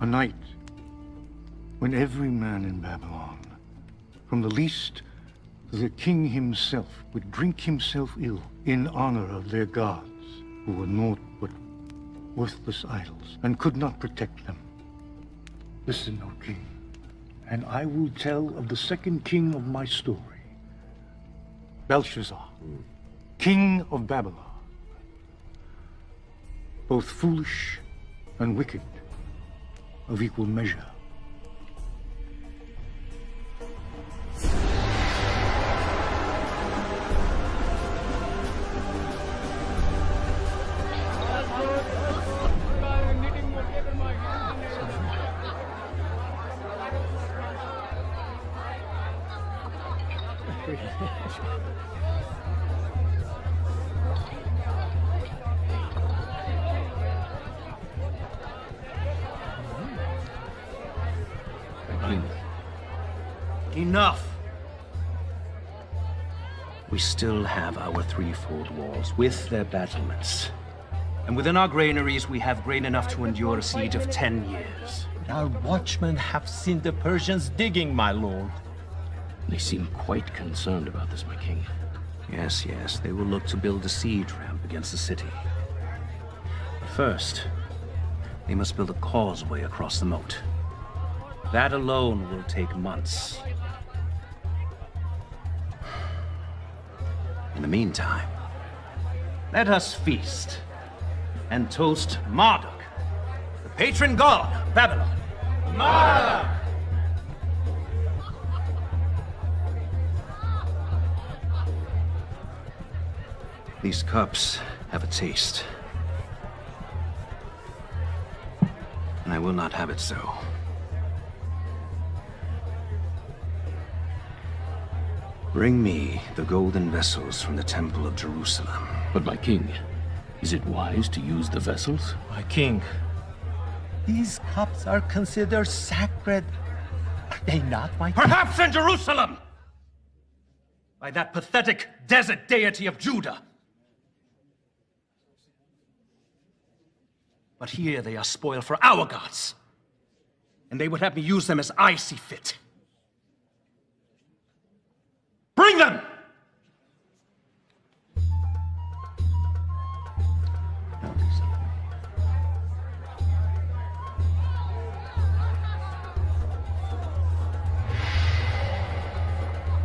A night when every man in Babylon, from the least to the king himself, would drink himself ill in honor of their gods, who were naught but worthless idols, and could not protect them. Listen, O king, and I will tell of the second king of my story, Belshazzar, king of Babylon, both foolish and wicked, of equal measure. Enough! We still have our threefold walls with their battlements. And within our granaries we have grain enough to endure a siege of 10 years. Our watchmen have seen the Persians digging, my lord. They seem quite concerned about this, my king. Yes, yes, they will look to build a siege ramp against the city. But first, they must build a causeway across the moat. That alone will take months. In the meantime, let us feast and toast Marduk, the patron god of Babylon. Marduk! These cups have a taste, and I will not have it so. Bring me the golden vessels from the temple of Jerusalem. But my king, is it wise to use the vessels? My king, these cups are considered sacred. Are they not, my king? Perhaps in Jerusalem! By that pathetic desert deity of Judah. But here they are spoiled for our gods. And they would have me use them as I see fit. Bring them!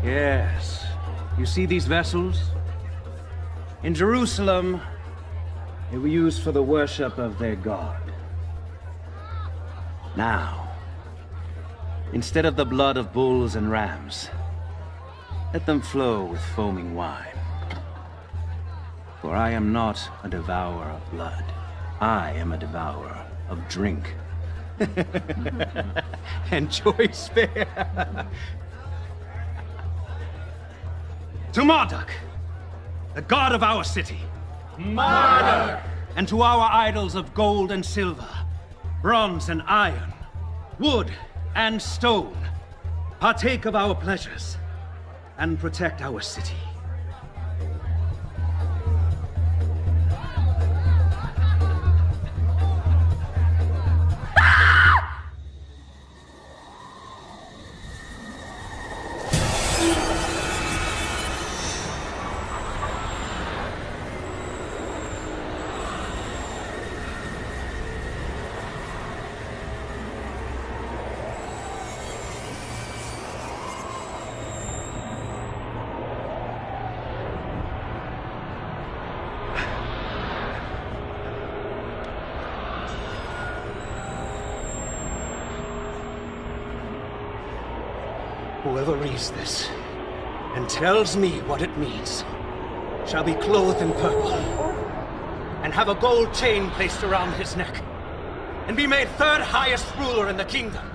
Yes. You see these vessels? In Jerusalem, they were used for the worship of their god. Now, instead of the blood of bulls and rams, let them flow with foaming wine. For I am not a devourer of blood. I am a devourer of drink. And choice fare. To Marduk, the god of our city. Marduk! And to our idols of gold and silver, bronze and iron, wood and stone, partake of our pleasures and protect our city. Whoever reads this and tells me what it means shall be clothed in purple and have a gold chain placed around his neck and be made third highest ruler in the kingdom.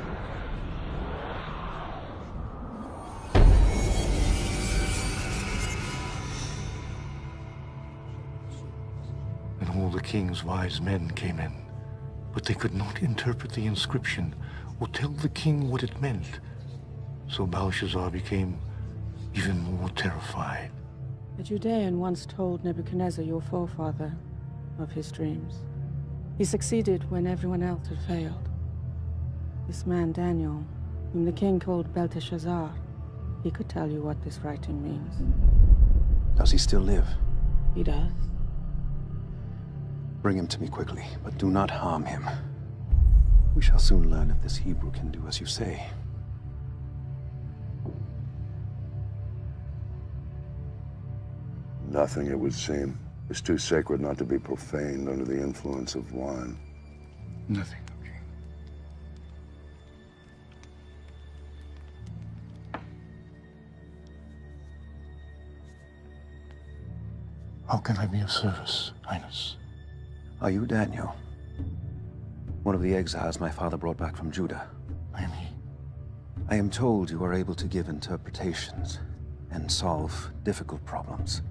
And all the king's wise men came in, but they could not interpret the inscription or tell the king what it meant. So Belshazzar became even more terrified. A Judean once told Nebuchadnezzar, your forefather, of his dreams. He succeeded when everyone else had failed. This man Daniel, whom the king called Belsasar, he could tell you what this writing means. Does he still live? He does. Bring him to me quickly, but do not harm him. We shall soon learn if this Hebrew can do as you say. Nothing, it would seem. It's too sacred not to be profaned under the influence of wine. Nothing, okay. How can I be of service, Highness? Are you Daniel? One of the exiles my father brought back from Judah? I am he. I am told you are able to give interpretations and solve difficult problems.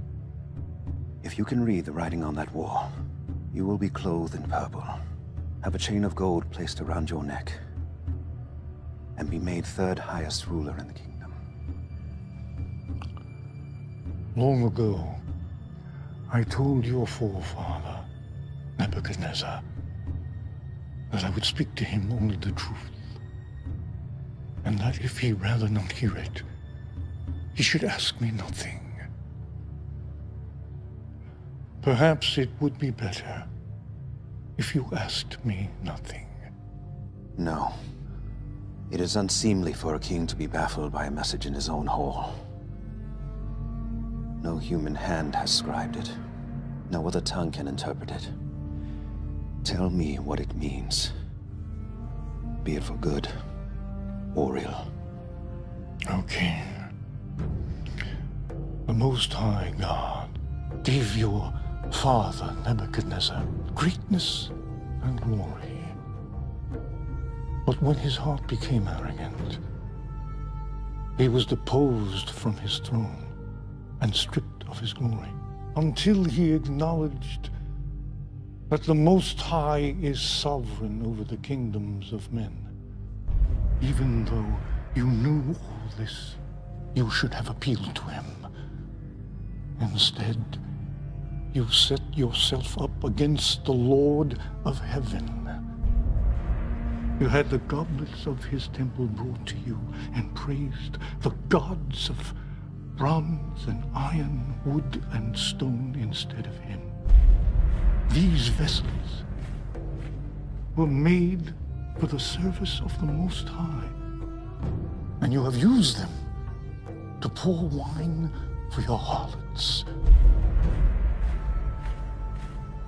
If you can read the writing on that wall, you will be clothed in purple, have a chain of gold placed around your neck, and be made third highest ruler in the kingdom. Long ago, I told your forefather, Nebuchadnezzar, that I would speak to him only the truth, and that if he rather not hear it, he should ask me nothing. Perhaps it would be better if you asked me nothing. No. It is unseemly for a king to be baffled by a message in his own hall. No human hand has scribed it. No other tongue can interpret it. Tell me what it means. Be it for good or ill. Okay. The Most High God gave your father, Nebuchadnezzar, greatness and glory. But when his heart became arrogant, he was deposed from his throne and stripped of his glory, until he acknowledged that the Most High is sovereign over the kingdoms of men. Even though you knew all this, you should have appealed to him. Instead, you set yourself up against the Lord of heaven. You had the goblets of his temple brought to you and praised the gods of bronze and iron, wood and stone instead of him. These vessels were made for the service of the Most High, and you have used them to pour wine for your harlots.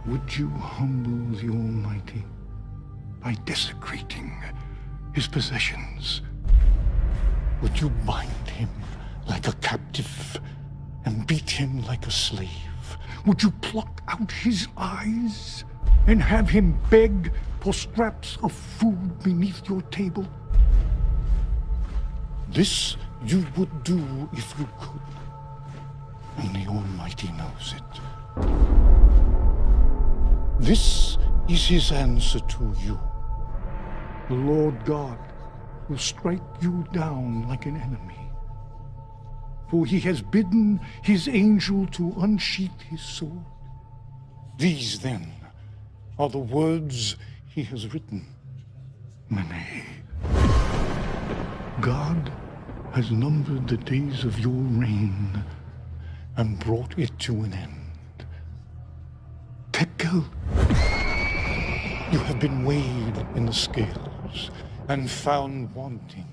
Would you humble the Almighty by desecrating his possessions? Would you bind him like a captive and beat him like a slave? Would you pluck out his eyes and have him beg for scraps of food beneath your table? This you would do if you could, and the Almighty knows it. This is his answer to you. The Lord God will strike you down like an enemy, for he has bidden his angel to unsheath his sword. These, then, are the words he has written. Mene. God has numbered the days of your reign and brought it to an end. Tekel, you have been weighed in the scales and found wanting.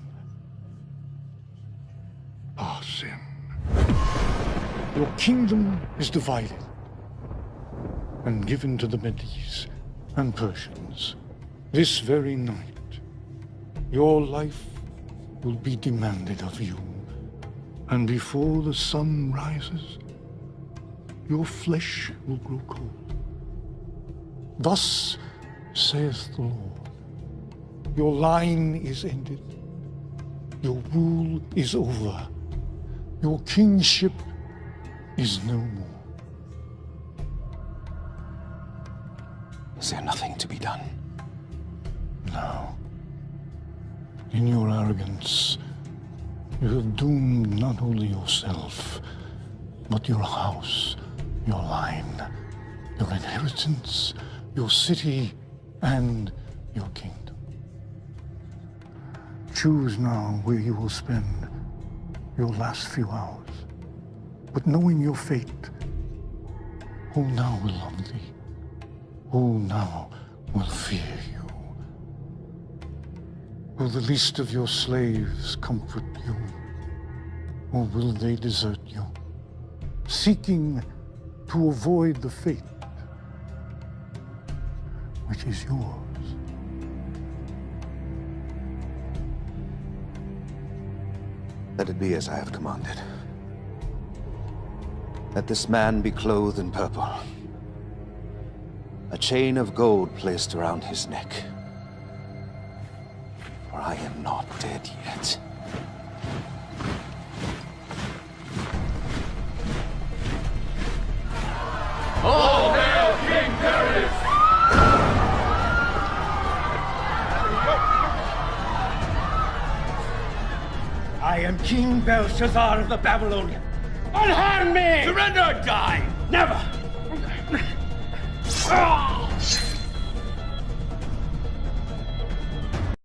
Parsin, your kingdom is divided and given to the Medes and Persians. This very night, your life will be demanded of you, and before the sun rises, your flesh will grow cold. Thus saith the Lord, your line is ended, your rule is over, your kingship is no more. Is there nothing to be done? No. In your arrogance, you have doomed not only yourself, but your house, your line, your inheritance, your city, and your kingdom. choose now where you will spend your last few hours. But knowing your fate, who now will love thee? Who now will fear you? Will the least of your slaves comfort you? Or will they desert you, seeking to avoid the fate which is yours? Let it be as I have commanded. Let this man be clothed in purple. A chain of gold placed around his neck. For I am not dead yet. All hail King Darius! I am King Belsasar of the Babylonians. Unharm me! Surrender or die! Never!